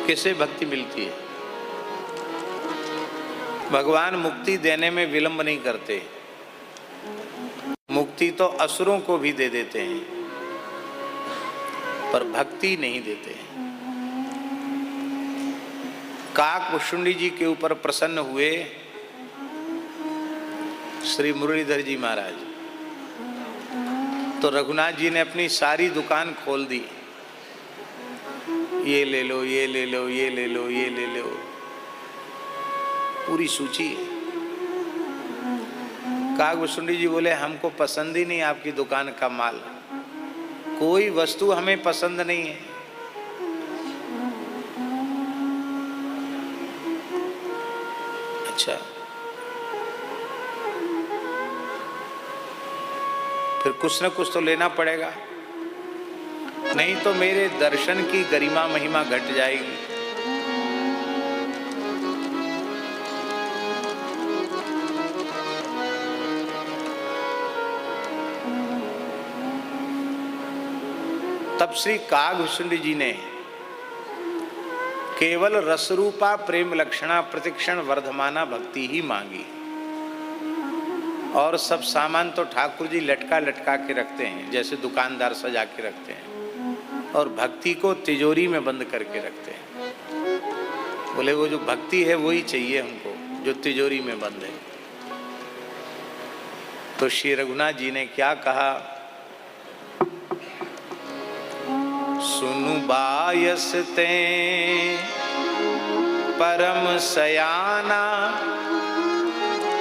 किसे भक्ति मिलती है? भगवान मुक्ति देने में विलंब नहीं करते। मुक्ति तो असुरों को भी दे देते हैं, पर भक्ति नहीं देते हैं। काकभुशुंडी जी के ऊपर प्रसन्न हुए श्री मुरलीधर जी महाराज, तो रघुनाथ जी ने अपनी सारी दुकान खोल दी। ये ले लो, ये ले लो, ये ले लो, ये ले लो, पूरी सूची है। काकभुशुंडी जी बोले हमको पसंद ही नहीं आपकी दुकान का माल, कोई वस्तु हमें पसंद नहीं है। अच्छा, फिर कुछ न कुछ तो लेना पड़ेगा, नहीं तो मेरे दर्शन की गरिमा महिमा घट जाएगी। तब श्री काकभुशुंडी जी ने केवल रसरूपा प्रेम लक्षणा प्रतिक्षण वर्धमाना भक्ति ही मांगी, और सब सामान तो ठाकुर जी लटका लटका के रखते हैं, जैसे दुकानदार सजा के रखते हैं, और भक्ति को तिजोरी में बंद करके रखते हैं। बोले वो जो भक्ति है वही चाहिए हमको, जो तिजोरी में बंद है। तो श्री रघुनाथ जी ने क्या कहा? सुनु बायस ते परम सयाना,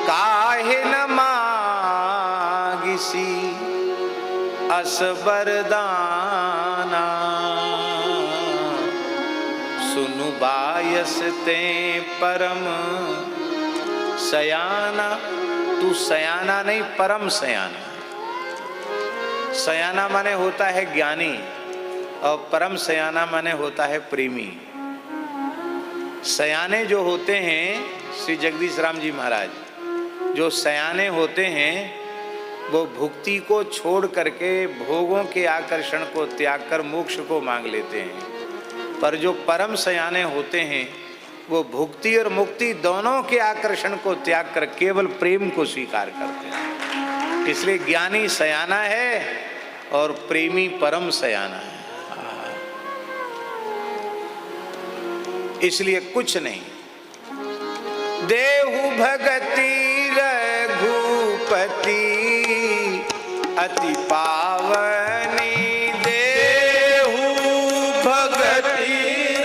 काहे न मागिसी अस बरदाना। सुनु बायस ते परम सयाना, तू सयाना नहीं परम सयाना। सयाना माने होता है ज्ञानी, और परम सयाना माने होता है प्रेमी। सयाने जो होते हैं श्री जगदीश राम जी महाराज, जो सयाने होते हैं वो भुक्ति को छोड़ करके भोगों के आकर्षण को त्याग कर मोक्ष को मांग लेते हैं। पर जो परम सयाने होते हैं वो भुक्ति और मुक्ति दोनों के आकर्षण को त्याग कर केवल प्रेम को स्वीकार करते हैं। इसलिए ज्ञानी सयाना है और प्रेमी परम सयाना है। इसलिए कुछ नहीं, देहु भगति रघुपति अति पावनी, देहु भगति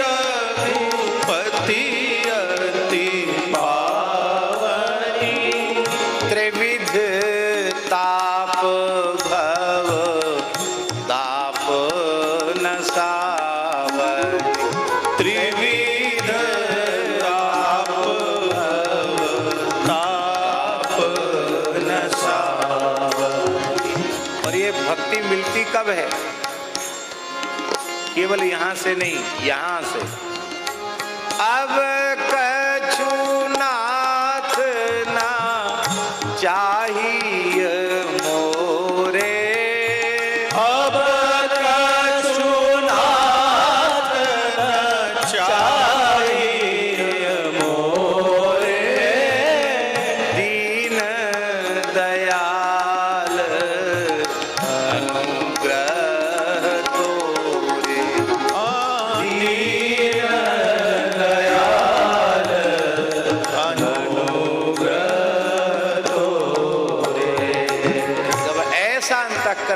रघुपति अति पावनी, त्रिविध ताप भव ताप नसावनी, त्रिविध भक्ति मिलती कब है? केवल यहां से नहीं, यहां से। अब कछु नाथ ना चाहिए मोरे, अब कछु नाथ ना चाहिए मोरे, दीन दयाल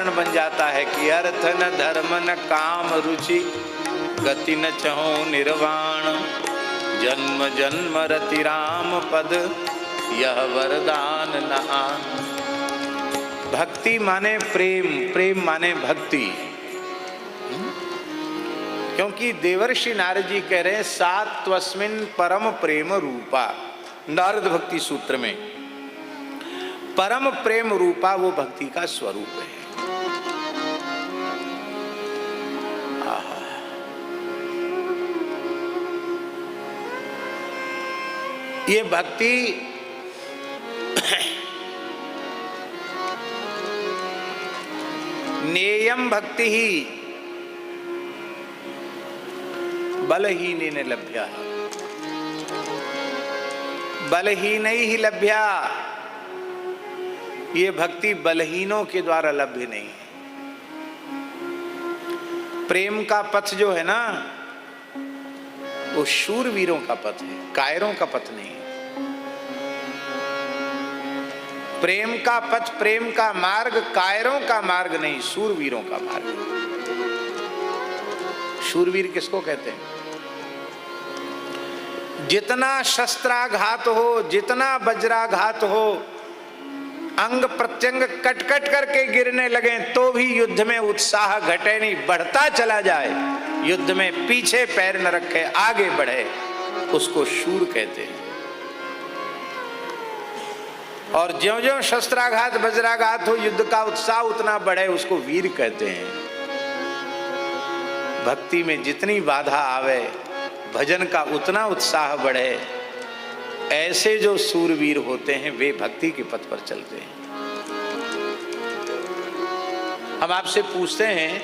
बन जाता है कि अर्थ न धर्म न काम रुचि, गति न चहो निर्वाण, जन्म जन्म रति राम पद यह वरदान न आन। भक्ति माने प्रेम, प्रेम माने भक्ति। क्योंकि देवर्षि नारद जी कह रहे हैं सात्वस्मिन् परम प्रेम रूपा, नारद भक्ति सूत्र में परम प्रेम रूपा वो भक्ति का स्वरूप है। ये भक्ति नेयम भक्ति ही बलहीनेन लभ्या, बलहीन ही लभ्या। ये भक्ति बलहीनों के द्वारा लभ्य नहीं है। प्रेम का पथ जो है ना, वो शूरवीरों का पथ है, कायरों का पथ नहीं है। प्रेम का पथ, प्रेम का मार्ग कायरों का मार्ग नहीं, शूरवीरों का मार्ग है। शूरवीर किसको कहते हैं? जितना शस्त्राघात हो, जितना वज्राघात हो, अंग प्रत्यंग कट कट करके गिरने लगे तो भी युद्ध में उत्साह घटे नहीं, बढ़ता चला जाए, युद्ध में पीछे पैर न रखे, आगे बढ़े, उसको शूर कहते हैं। और ज्यों ज्यों शस्त्राघात वज्राघात हो, युद्ध का उत्साह उतना बढ़े, उसको वीर कहते हैं। भक्ति में जितनी बाधा आवे, भजन का उतना उत्साह बढ़े, ऐसे जो सूरवीर होते हैं वे भक्ति के पथ पर चलते हैं। हम आपसे पूछते हैं,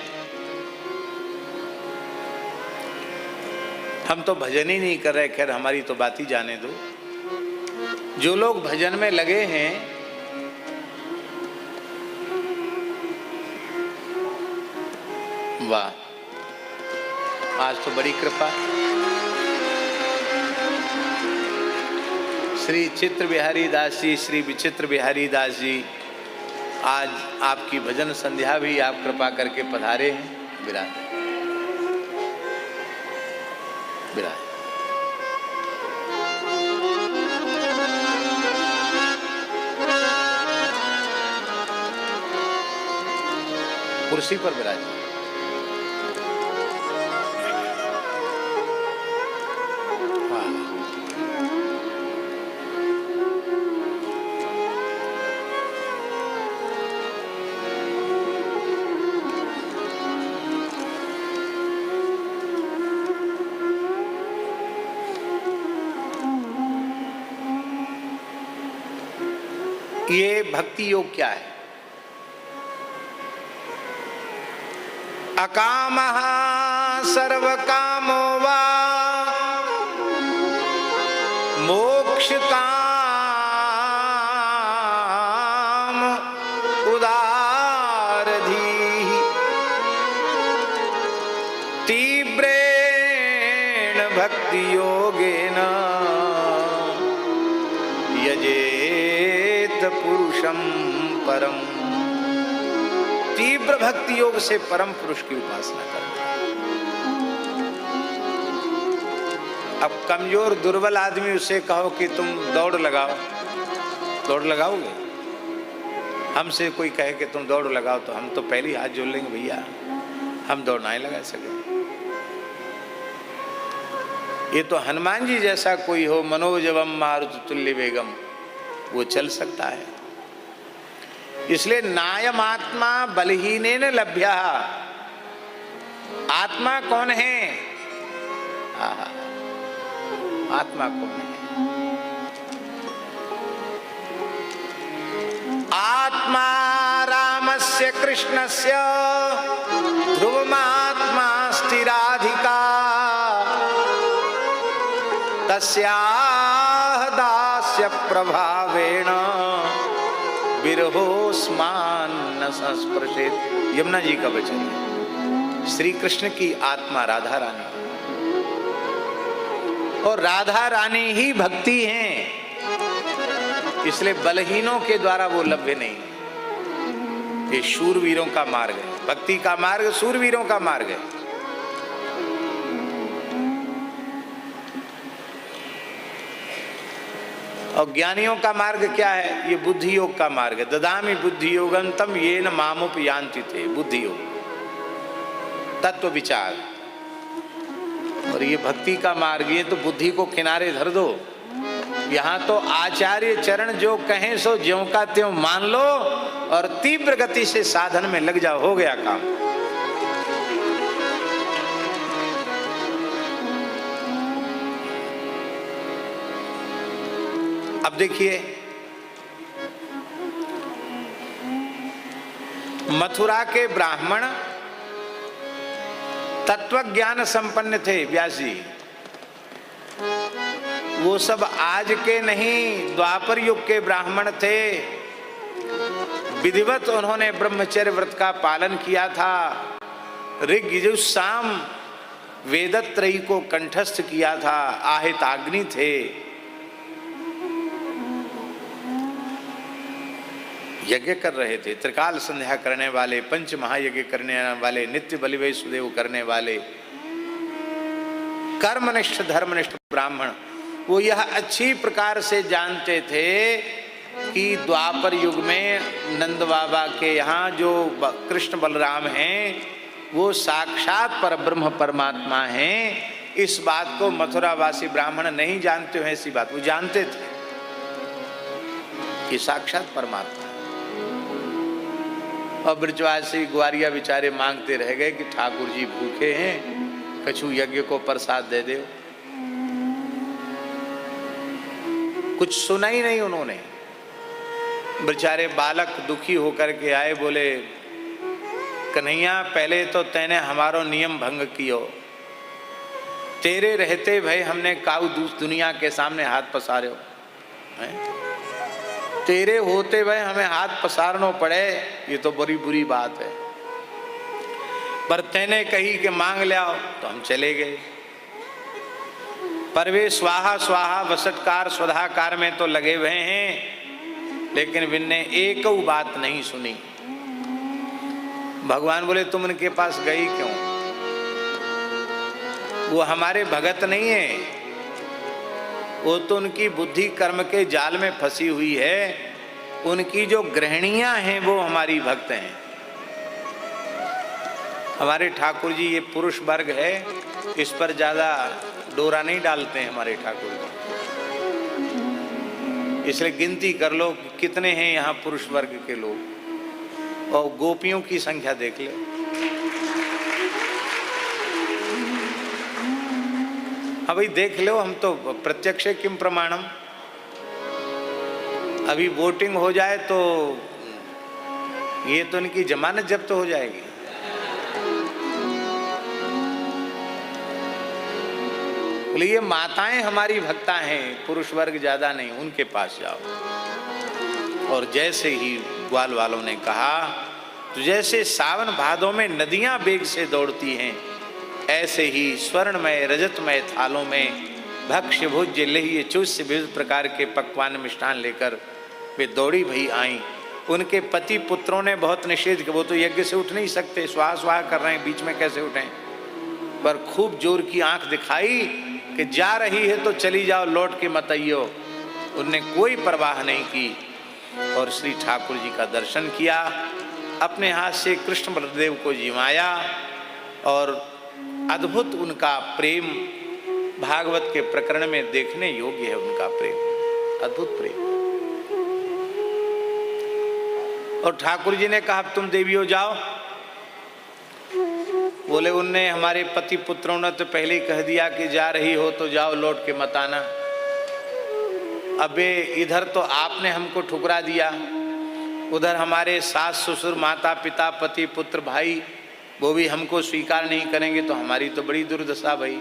हम तो भजन ही नहीं कर रहे, खैर हमारी तो बात ही जाने दो। जो लोग भजन में लगे हैं, वाह, आज तो बड़ी कृपा। श्री चित्र बिहारी दास जी, श्री विचित्र बिहारी दास जी, आज आपकी भजन संध्या भी आप कृपा करके पधारे हैं। विराज विराज। कुर्सी पर विराज। ये भक्ति योग क्या है? अकामः सर्वकामो वा मोक्ष काम उदारधीः तीव्रेण भक्ति योगेन यजेत पुरुषम परम। तीव्र भक्ति योग से परम पुरुष की उपासना करना। अब कमजोर दुर्बल आदमी उसे कहो कि तुम दौड़ लगाओ, दौड़ लगाओगे? हमसे कोई कहे कि तुम दौड़ लगाओ तो हम तो पहले हाथ जोड़ लेंगे, भैया हम दौड़ नहीं लगा सके। ये तो हनुमान जी जैसा कोई हो, मनोजवम मारुत तुल्य वेगम, वो चल सकता है। इसलिए नायम आत्मा बलहीनेन लभ्या। आत्मा कौन है? आत्मा कौन है? आत्मा रामस्य कृष्णस्य ध्रुवमात्मा स्थिराधिका तस्याह दास्य प्रभावेण विरहोस्मान न संस्पृशेत। यमुना जी का वचन है। श्री कृष्ण की आत्मा राधा रानी, और राधा रानी ही भक्ति हैं, इसलिए बलहीनों के द्वारा वो लभ्य नहीं है। ये शूरवीरों का मार्ग है, भक्ति का मार्ग शूरवीरों का मार्ग है। और ज्ञानियों का मार्ग क्या है? ये बुद्धि योग का मार्ग है। ददामि बुद्धि योगं तम येन मामुपयान्ति थे। बुद्धि योग, तत्व विचार। और ये भक्ति का मार्ग, ये तो बुद्धि को किनारे धर दो। यहाँ तो आचार्य चरण जो कहें सो ज्यों का त्यों मान लो और तीव्र गति से साधन में लग जाओ, हो गया काम। अब देखिए, मथुरा के ब्राह्मण तत्व ज्ञान संपन्न थे व्यास जी। वो सब आज के नहीं, द्वापर युग के ब्राह्मण थे। विधिवत उन्होंने ब्रह्मचर्य व्रत का पालन किया था। ऋग यजुः साम वेदत्रयी को कंठस्थ किया था। आहिताग्नि थे। यज्ञ कर रहे थे, त्रिकाल संध्या करने वाले, पंच महायज्ञ करने वाले, नित्य बलिवेश सुदेव करने वाले, कर्मनिष्ठ धर्मनिष्ठ ब्राह्मण। वो यह अच्छी प्रकार से जानते थे कि द्वापर युग में नंद बाबा के यहाँ जो कृष्ण बलराम हैं वो साक्षात परब्रह्म परमात्मा हैं। इस बात को मथुरावासी ब्राह्मण नहीं जानते हैं, ऐसी बात वो जानते थे कि साक्षात परमात्मा। और ब्रजवासी ग्वारिया बेचारे मांगते रह गए कि ठाकुर जी भूखे हैं, कछु यज्ञ को प्रसाद दे दो। कुछ सुना ही नहीं उन्होंने। बेचारे बालक दुखी होकर के आए, बोले कन्हैया पहले तो तैने हमारो नियम भंग कियो, तेरे रहते भाई हमने काऊ दुनिया के सामने हाथ पसारे हो, तेरे होते भाई हमें हाथ पसारनो पड़े, ये तो बड़ी बुरी बात है। पर तैने कही कि मांग ले आओ तो हम चले गए। पर वे स्वाहा स्वाहा वसटकार स्वधाकार में तो लगे हुए हैं, लेकिन विनने एक बात नहीं सुनी। भगवान बोले तुम उनके पास गई क्यों? वो हमारे भगत नहीं है, वो तो उनकी बुद्धि कर्म के जाल में फंसी हुई है। उनकी जो गृहिणियां हैं वो हमारी भक्त हैं। हमारे ठाकुर जी ये पुरुष वर्ग है, इस पर ज्यादा डोरा नहीं डालते हैं हमारे ठाकुर जी। इसलिए गिनती कर लो कितने हैं यहाँ पुरुष वर्ग के लोग, और गोपियों की संख्या देख ले। हाँ भाई देख लो, हम तो प्रत्यक्ष किम प्रमाणम। अभी वोटिंग हो जाए तो ये तो इनकी जमानत जब्त हो जाएगी। बोले ये माताएं हमारी भक्ता हैं, पुरुष वर्ग ज्यादा नहीं, उनके पास जाओ। और जैसे ही ग्वाल वालों ने कहा, तो जैसे सावन भादों में नदियां वेग से दौड़ती हैं, ऐसे ही स्वर्णमय रजतमय थालों में भक्ष्य भोज्य लेह्य चूस्य विविध प्रकार के पकवान मिष्ठान लेकर वे दौड़ी भई आई। उनके पति पुत्रों ने बहुत निषेध किया, वो तो यज्ञ से उठ नहीं सकते, स्वाहा स्वाहा कर रहे हैं, बीच में कैसे उठें। पर खूब जोर की आंख दिखाई कि जा रही है तो चली जाओ, लौट के मत आइयो। उनने कोई परवाह नहीं की और श्री ठाकुर जी का दर्शन किया, अपने हाथ से कृष्ण बलदेव को जिमाया। और अद्भुत उनका प्रेम भागवत के प्रकरण में देखने योग्य है। उनका प्रेम अद्भुत प्रेम। और ठाकुर जी ने कहा तुम देवियों जाओ। बोले उनने हमारे पति पुत्रों ने तो पहले ही कह दिया कि जा रही हो तो जाओ, लौट के मत आना। अबे इधर तो आपने हमको ठुकरा दिया, उधर हमारे सास ससुर माता पिता पति पुत्र भाई वो भी हमको स्वीकार नहीं करेंगे, तो हमारी तो बड़ी दुर्दशा भाई।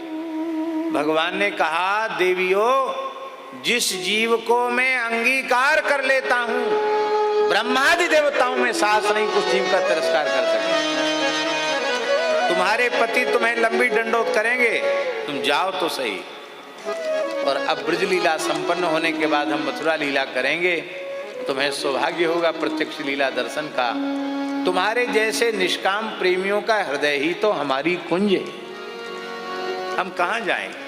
भगवान ने कहा देवियों, जिस जीव को मैं अंगीकार कर लेता हूं, ब्रह्मादि देवताओं में साहस नहीं कुछ जीव का तिरस्कार कर सके। तुम्हारे पति तुम्हें लंबी डंडोत करेंगे, तुम जाओ तो सही। और अब ब्रज लीला संपन्न होने के बाद हम मथुरा लीला करेंगे, तुम्हें सौभाग्य होगा प्रत्यक्ष लीला दर्शन का। तुम्हारे जैसे निष्काम प्रेमियों का हृदय ही तो हमारी कुंज है, हम कहां जाएंगे।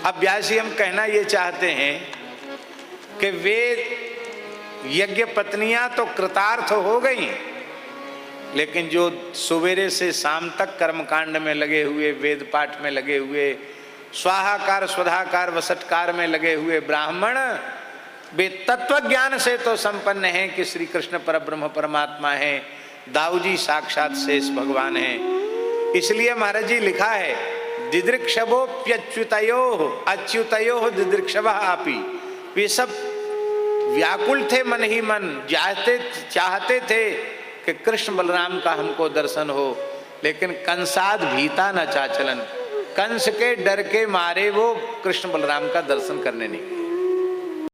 अब व्यास जी हम कहना ये चाहते हैं कि वे यज्ञ पत्नियां तो कृतार्थ हो गई, लेकिन जो सवेरे से शाम तक कर्मकांड में लगे हुए, वेद पाठ में लगे हुए, स्वाहाकार स्वधाकार वसटकार में लगे हुए ब्राह्मण, वे तत्व ज्ञान से तो संपन्न हैं कि श्री कृष्ण परब्रह्म परमात्मा है, दाऊजी साक्षात शेष भगवान है। इसलिए महाराज जी लिखा है, दिदृक्षवोप्यच्युतयो अच्युतयो दिदृक्षव आपी। वे सब व्याकुल थे मन ही मन, चाहते थे कि कृष्ण बलराम का हमको दर्शन हो, लेकिन कंसाद भीता न चाचलन, कंस के डर के मारे वो कृष्ण बलराम का दर्शन करने नहीं गए।